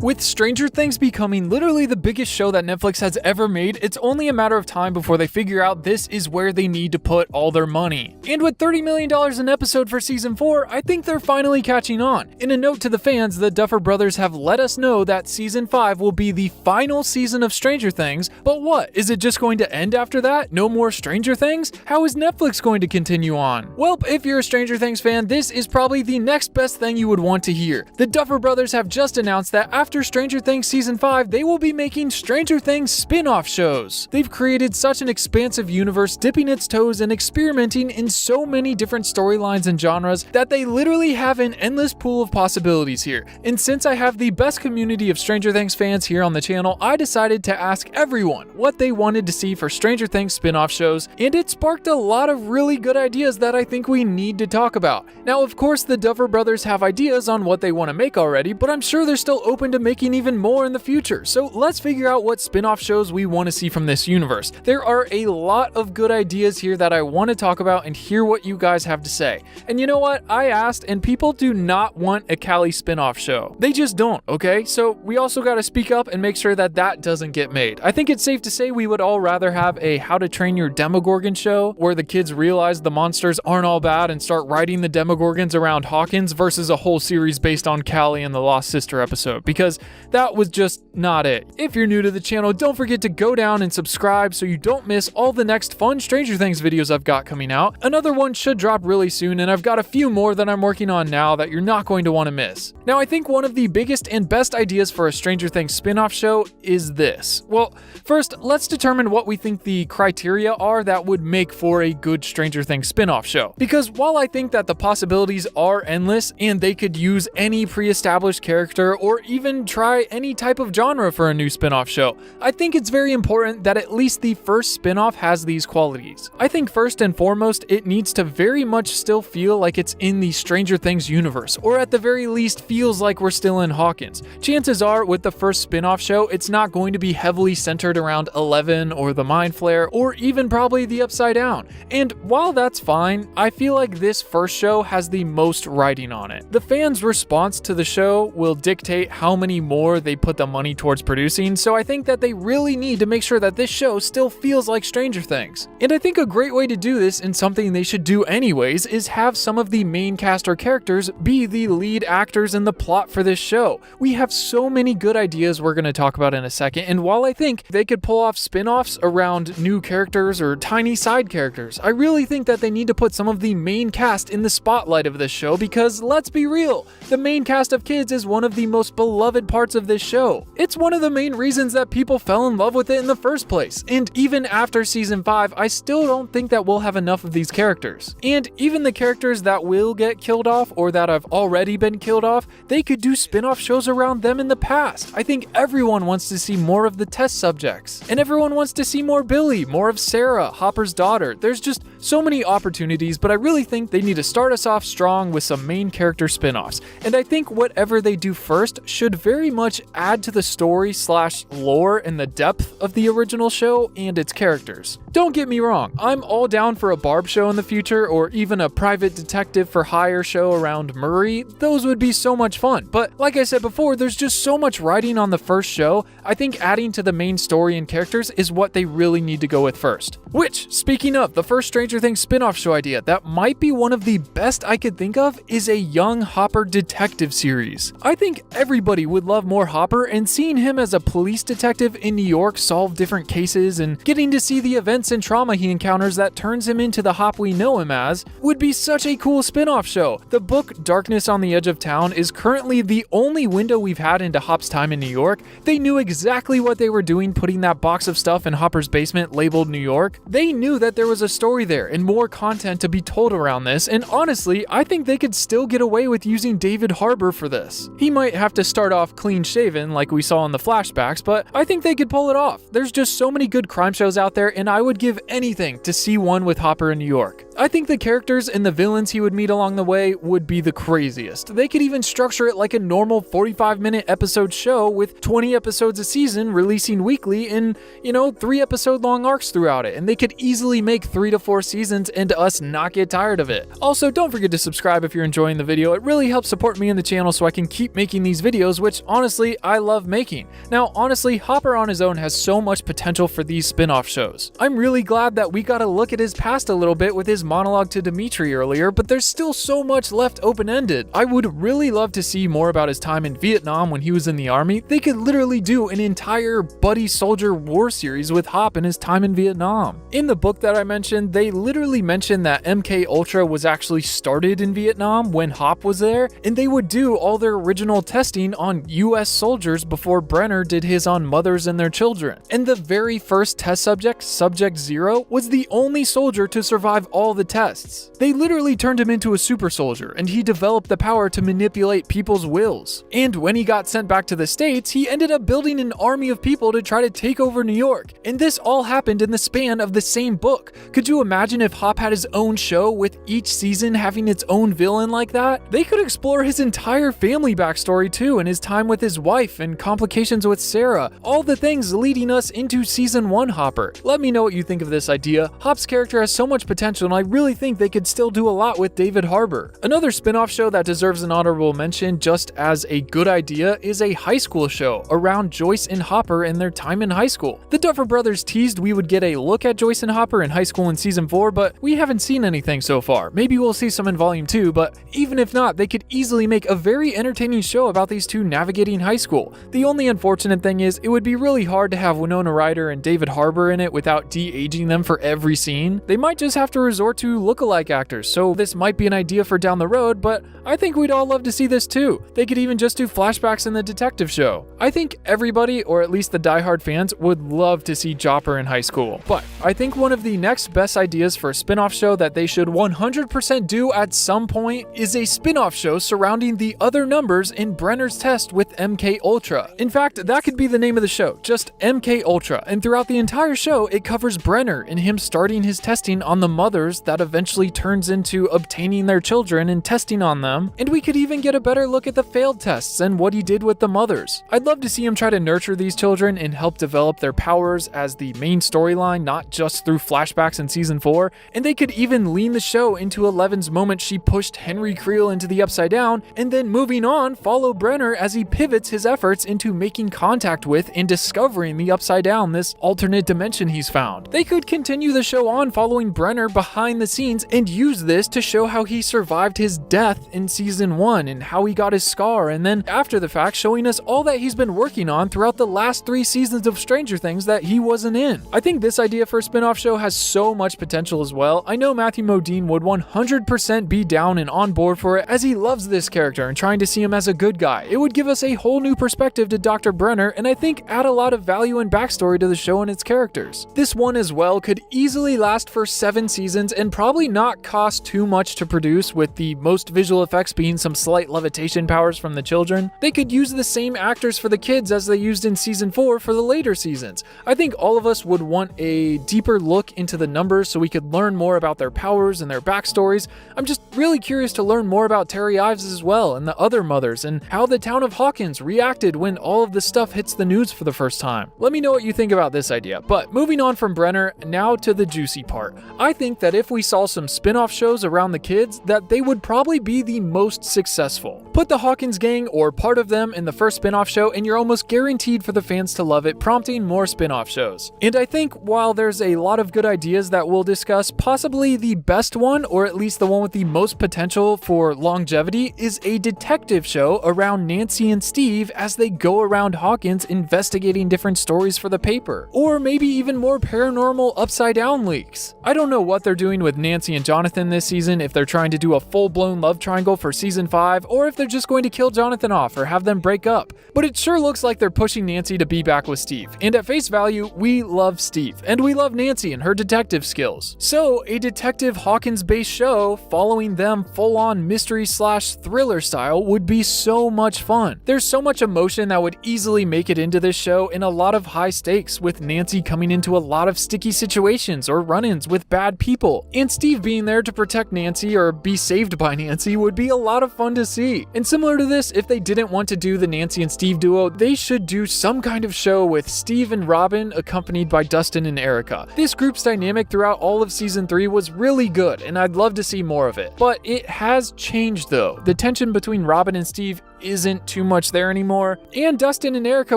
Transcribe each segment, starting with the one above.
With Stranger Things becoming literally the biggest show that Netflix has ever made, it's only a matter of time before they figure out this is where they need to put all their money. And with $30 million an episode for season 4, I think they're finally catching on. In a note to the fans, the Duffer brothers have let us know that season 5 will be the final season of Stranger Things, but what? Is it just going to end after that? No more Stranger Things? How is Netflix going to continue on? Well, if you're a Stranger Things fan, this is probably the next best thing you would want to hear. The Duffer brothers have just announced that after Stranger Things Season 5, they will be making Stranger Things spin-off shows. They've created such an expansive universe, dipping its toes and experimenting in so many different storylines and genres that they literally have an endless pool of possibilities here. And since I have the best community of Stranger Things fans here on the channel, I decided to ask everyone what they wanted to see for Stranger Things spin-off shows, and it sparked a lot of really good ideas that I think we need to talk about. Now, of course, the Duffer brothers have ideas on what they want to make already, but I'm sure they're still open to making even more in the future. So let's figure out what spin-off shows we want to see from this universe. There are a lot of good ideas here that I want to talk about and hear what you guys have to say. And you know what? I asked, and people do not want a Callie spin-off show. They just don't, okay? So we also got to speak up and make sure that that doesn't get made. I think it's safe to say we would all rather have a How to Train Your Demogorgon show where the kids realize the monsters aren't all bad and start riding the Demogorgons around Hawkins versus a whole series based on Callie and the Lost Sister episode, because that was just not it. If you're new to the channel, don't forget to go down and subscribe so you don't miss all the next fun Stranger Things videos I've got coming out. Another one should drop really soon, and I've got a few more that I'm working on now that you're not going to want to miss. Now, I think one of the biggest and best ideas for a Stranger Things spin-off show is this. Well, first, let's determine what we think the criteria are that would make for a good Stranger Things spin-off show. Because while I think that the possibilities are endless and they could use any pre-established character or even try any type of genre for a new spin-off show, I think it's very important that at least the first spin-off has these qualities. I think first and foremost, it needs to very much still feel like it's in the Stranger Things universe, or at the very least feels like we're still in Hawkins. Chances are with the first spin-off show, it's not going to be heavily centered around Eleven or the Mind Flare, or even probably the Upside Down. And while that's fine, I feel like this first show has the most writing on it. The fans' response to the show will dictate how many more they put the money towards producing, so I think that they really need to make sure that this show still feels like Stranger Things. And I think a great way to do this, and something they should do anyways, is have some of the main cast or characters be the lead actors in the plot for this show. We have so many good ideas we're going to talk about in a second, and while I think they could pull off spin-offs around new characters or tiny side characters, I really think that they need to put some of the main cast in the spotlight of this show, because let's be real, the main cast of kids is one of the most beloved parts of this show. It's one of the main reasons that people fell in love with it in the first place, and even after season 5, I still don't think that we'll have enough of these characters. And even the characters that will get killed off or that have already been killed off, they could do spin-off shows around them in the past. I think everyone wants to see more of the test subjects, and everyone wants to see more Billy, more of Sarah, Hopper's daughter. There's just so many opportunities, but I really think they need to start us off strong with some main character spin-offs. And I think whatever they do first should very much add to the story / lore and the depth of the original show and its characters. Don't get me wrong, I'm all down for a Barb show in the future, or even a private detective for hire show around Murray. Those would be so much fun. But like I said before, there's just so much writing on the first show. I think adding to the main story and characters is what they really need to go with first. Which, speaking of, the first Stranger Things spin-off show idea that might be one of the best I could think of is a young Hopper detective series. I think everybody would love more Hopper, and seeing him as a police detective in New York solve different cases and getting to see the events and trauma he encounters that turns him into the Hop we know him as would be such a cool spin-off show. The book Darkness on the Edge of Town is currently the only window we've had into Hop's time in New York. They knew exactly what they were doing putting that box of stuff in Hopper's basement labeled New York. They knew that there was a story there and more content to be told around this, and honestly, I think they could still get away with using David Harbour for this. He might have to start off clean-shaven like we saw in the flashbacks, but I think they could pull it off. There's just so many good crime shows out there, and I would would give anything to see one with Hopper in New York. I think the characters and the villains he would meet along the way would be the craziest. They could even structure it like a normal 45-minute episode show with 20 episodes a season releasing weekly in, 3-episode long arcs throughout it, and they could easily make 3 to 4 seasons and us not get tired of it. Also, don't forget to subscribe if you're enjoying the video. It really helps support me in the channel so I can keep making these videos, which honestly, I love making. Now, honestly, Hopper on his own has so much potential for these spin-off shows. I'm really glad that we got to look at his past a little bit with his monologue to Dimitri earlier, but there's still so much left open-ended. I would really love to see more about his time in Vietnam when he was in the army. They could literally do an entire buddy soldier war series with Hop and his time in Vietnam. In the book that I mentioned, they literally mentioned that MK Ultra was actually started in Vietnam when Hop was there, and they would do all their original testing on US soldiers before Brenner did his on mothers and their children. And the very first test subject, Subject 0, was the only soldier to survive all the tests. They literally turned him into a super soldier, and he developed the power to manipulate people's wills. And when he got sent back to the States, he ended up building an army of people to try to take over New York. And this all happened in the span of the same book. Could you imagine if Hop had his own show with each season having its own villain like that? They could explore his entire family backstory too, and his time with his wife and complications with Sarah. All the things leading us into season 1 Hopper. Let me know what you think of this idea. Hop's character has so much potential, and I really think they could still do a lot with David Harbour. Another spin-off show that deserves an honorable mention just as a good idea is a high school show around Joyce and Hopper and their time in high school. The Duffer brothers teased we would get a look at Joyce and Hopper in high school in season 4, but we haven't seen anything so far. Maybe we'll see some in volume 2, but even if not, they could easily make a very entertaining show about these two navigating high school. The only unfortunate thing is it would be really hard to have Winona Ryder and David Harbour in it without de-aging them for every scene. They might just have to resort to look-alike actors, so this might be an idea for down the road, but I think we'd all love to see this too. They could even just do flashbacks in the detective show. I think everybody, or at least the diehard fans, would love to see Jopper in high school. But I think one of the next best ideas for a spin-off show that they should 100% do at some point is a spin-off show surrounding the other numbers in Brenner's test with MK Ultra. In fact, that could be the name of the show, just MK Ultra, and throughout the entire show, it covers Brenner and him starting his testing on the mothers that eventually turns into obtaining their children and testing on them, and we could even get a better look at the failed tests and what he did with the mothers. I'd love to see him try to nurture these children and help develop their powers as the main storyline, not just through flashbacks in season 4, and they could even lean the show into Eleven's moment she pushed Henry Creel into the Upside Down, and then moving on, follow Brenner as he pivots his efforts into making contact with and discovering the Upside Down, this alternate dimension he's found. They could continue the show on following Brenner behind the scenes and use this to show how he survived his death in season 1 and how he got his scar, and then after the fact showing us all that he's been working on throughout the last 3 seasons of Stranger Things that he wasn't in. I think this idea for a spin-off show has so much potential as well. I know Matthew Modine would 100% be down and on board for it as he loves this character and trying to see him as a good guy. It would give us a whole new perspective to Dr. Brenner, and I think add a lot of value and backstory to the show and its characters. This one as well could easily last for 7 seasons and probably not cost too much to produce, with the most visual effects being some slight levitation powers from the children. They could use the same actors for the kids as they used in season 4 for the later seasons. I think all of us would want a deeper look into the numbers so we could learn more about their powers and their backstories. I'm just really curious to learn more about Terry Ives as well and the other mothers, and how the town of Hawkins reacted when all of this stuff hits the news for the first time. Let me know what you think about this idea. But moving on from Brenner, now to the juicy part. I think that if we saw some spin-off shows around the kids, that they would probably be the most successful. Put the Hawkins gang or part of them in the first spin-off show and you're almost guaranteed for the fans to love it, prompting more spin-off shows. And I think while there's a lot of good ideas that we'll discuss, possibly the best one, or at least the one with the most potential for longevity, is a detective show around Nancy and Steve as they go around Hawkins investigating different stories for the paper. Or maybe even more paranormal Upside Down leaks. I don't know what they're doing with Nancy and Jonathan this season, if they're trying to do a full-blown love triangle for season 5, or if they're just going to kill Jonathan off or have them break up. But it sure looks like they're pushing Nancy to be back with Steve. And at face value, we love Steve, and we love Nancy and her detective skills. So a detective Hawkins-based show following them full-on mystery/thriller style would be so much fun. There's so much emotion that would easily make it into this show, and a lot of high stakes, with Nancy coming into a lot of sticky situations or run-ins with bad people. And Steve being there to protect Nancy or be saved by Nancy would be a lot of fun to see. And similar to this, if they didn't want to do the Nancy and Steve duo, they should do some kind of show with Steve and Robin accompanied by Dustin and Erica. This group's dynamic throughout all of season 3 was really good, and I'd love to see more of it. But it has changed though. The tension between Robin and Steve isn't too much there anymore, and Dustin and Erica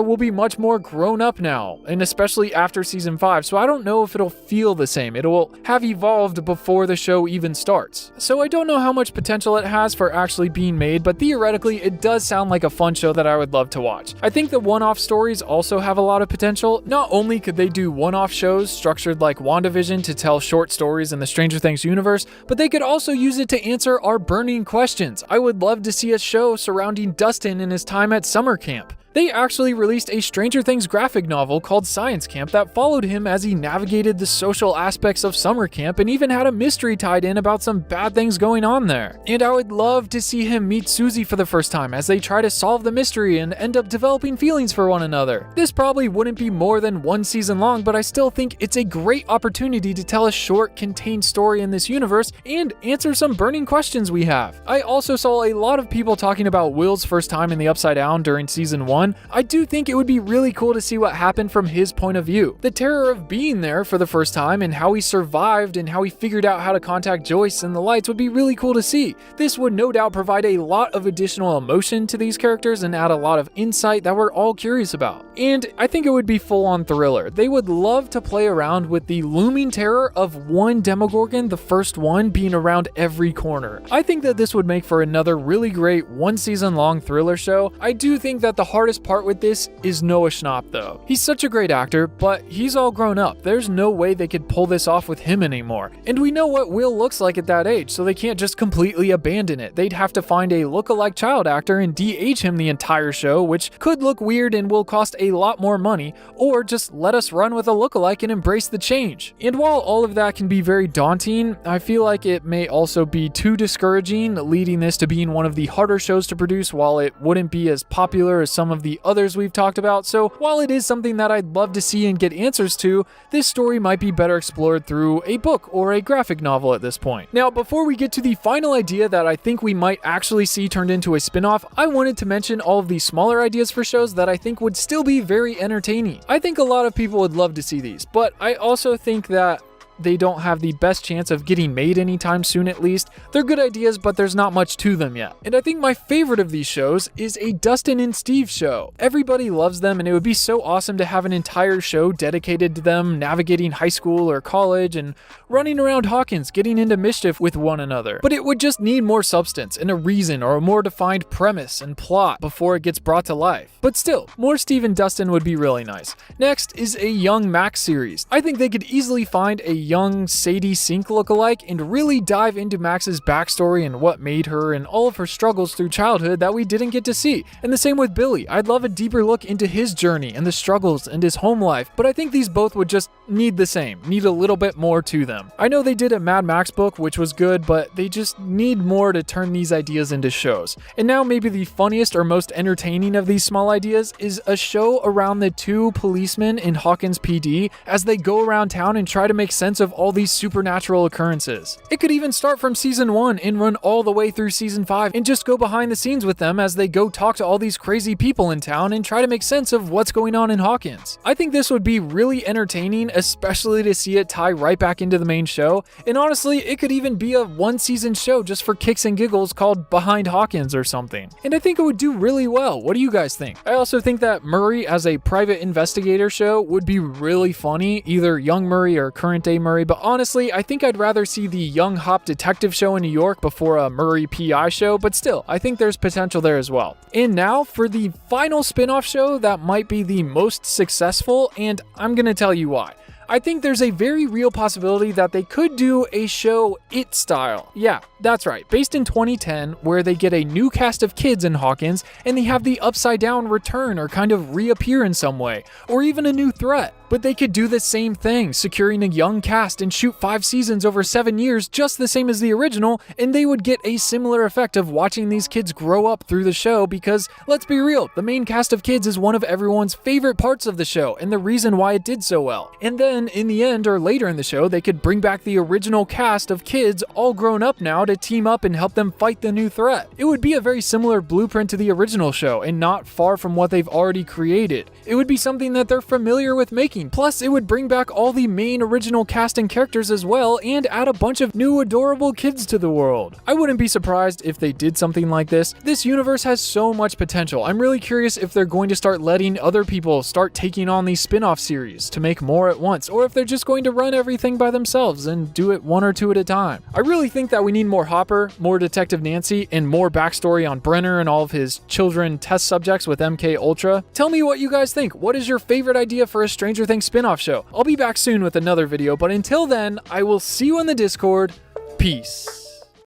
will be much more grown up now, and especially after season 5, so I don't know if it'll feel the same. It will have evolved before the show even starts. So I don't know how much potential it has for actually being made, but theoretically it does sound like a fun show that I would love to watch. I think the one-off stories also have a lot of potential. Not only could they do one-off shows structured like WandaVision to tell short stories in the Stranger Things universe, but they could also use it to answer our burning questions. I would love to see a show surrounding Dustin in his time at summer camp. They actually released a Stranger Things graphic novel called Science Camp that followed him as he navigated the social aspects of summer camp and even had a mystery tied in about some bad things going on there. And I would love to see him meet Susie for the first time as they try to solve the mystery and end up developing feelings for one another. This probably wouldn't be more than one season long, but I still think it's a great opportunity to tell a short, contained story in this universe and answer some burning questions we have. I also saw a lot of people talking about Will's first time in the Upside Down during season 1. I do think it would be really cool to see what happened from his point of view. The terror of being there for the first time and how he survived and how he figured out how to contact Joyce and the lights would be really cool to see. This would no doubt provide a lot of additional emotion to these characters and add a lot of insight that we're all curious about. And I think it would be full-on thriller. They would love to play around with the looming terror of one Demogorgon, the first one, being around every corner. I think that this would make for another really great one-season-long thriller show. I do think that the hardest part with this is Noah Schnapp though. He's such a great actor, but he's all grown up. There's no way they could pull this off with him anymore. And we know what Will looks like at that age, so they can't just completely abandon it. They'd have to find a look-alike child actor and de-age him the entire show, which could look weird and will cost a lot more money, or just let us run with a look-alike and embrace the change. And while all of that can be very daunting, I feel like it may also be too discouraging, leading this to being one of the harder shows to produce while it wouldn't be as popular as some of the others we've talked about. So while it is something that I'd love to see and get answers to, this story might be better explored through a book or a graphic novel at this point. Now, before we get to the final idea that I think we might actually see turned into a spin-off, I wanted to mention all of the smaller ideas for shows that I think would still be very entertaining. I think a lot of people would love to see these, but I also think that they don't have the best chance of getting made anytime soon at least. They're good ideas, but there's not much to them yet. And I think my favorite of these shows is a Dustin and Steve show. Everybody loves them, and it would be so awesome to have an entire show dedicated to them navigating high school or college and running around Hawkins, getting into mischief with one another. But it would just need more substance and a reason or a more defined premise and plot before it gets brought to life. But still, more Steve and Dustin would be really nice. Next is a young Max series. I think they could easily find a young Sadie Sink lookalike and really dive into Max's backstory and what made her and all of her struggles through childhood that we didn't get to see. And the same with Billy. I'd love a deeper look into his journey and the struggles and his home life, but I think these both would just need the same, need a little bit more to them. I know they did a Mad Max book, which was good, but they just need more to turn these ideas into shows. And now maybe the funniest or most entertaining of these small ideas is a show around the two policemen in Hawkins PD as they go around town and try to make sense of all these supernatural occurrences. It could even start from season 1 and run all the way through season 5 and just go behind the scenes with them as they go talk to all these crazy people in town and try to make sense of what's going on in Hawkins. I think this would be really entertaining, especially to see it tie right back into the main show. And honestly, it could even be a one-season show just for kicks and giggles called Behind Hawkins or something. And I think it would do really well. What do you guys think? I also think that Murray as a private investigator show would be really funny, either young Murray or current day Murray, but honestly, I think I'd rather see the young Hop detective show in New York before a Murray PI show, but still, I think there's potential there as well. And now for the final spin-off show that might be the most successful, and I'm gonna tell you why. I think there's a very real possibility that they could do a show It style. Yeah, That's right, based in 2010, where they get a new cast of kids in Hawkins and they have the Upside Down return or kind of reappear in some way, or even a new threat. But they could do the same thing, securing a young cast and shoot 5 seasons over 7 years just the same as the original, and they would get a similar effect of watching these kids grow up through the show because, let's be real, the main cast of kids is one of everyone's favorite parts of the show and the reason why it did so well. And then, in the end or later in the show, they could bring back the original cast of kids all grown up now to team up and help them fight the new threat. It would be a very similar blueprint to the original show and not far from what they've already created. It would be something that they're familiar with making. Plus, it would bring back all the main original cast and characters as well and add a bunch of new adorable kids to the world. I wouldn't be surprised if they did something like this. This universe has so much potential. I'm really curious if they're going to start letting other people start taking on these spin-off series to make more at once, or if they're just going to run everything by themselves and do it 1 or 2 at a time. I really think that we need more Hopper, more Detective Nancy, and more backstory on Brenner and all of his children test subjects with MK Ultra. Tell me what you guys think. What is your favorite idea for a Stranger Things spin-off show? I'll be back soon with another video, but until then, I will see you in the Discord. Peace.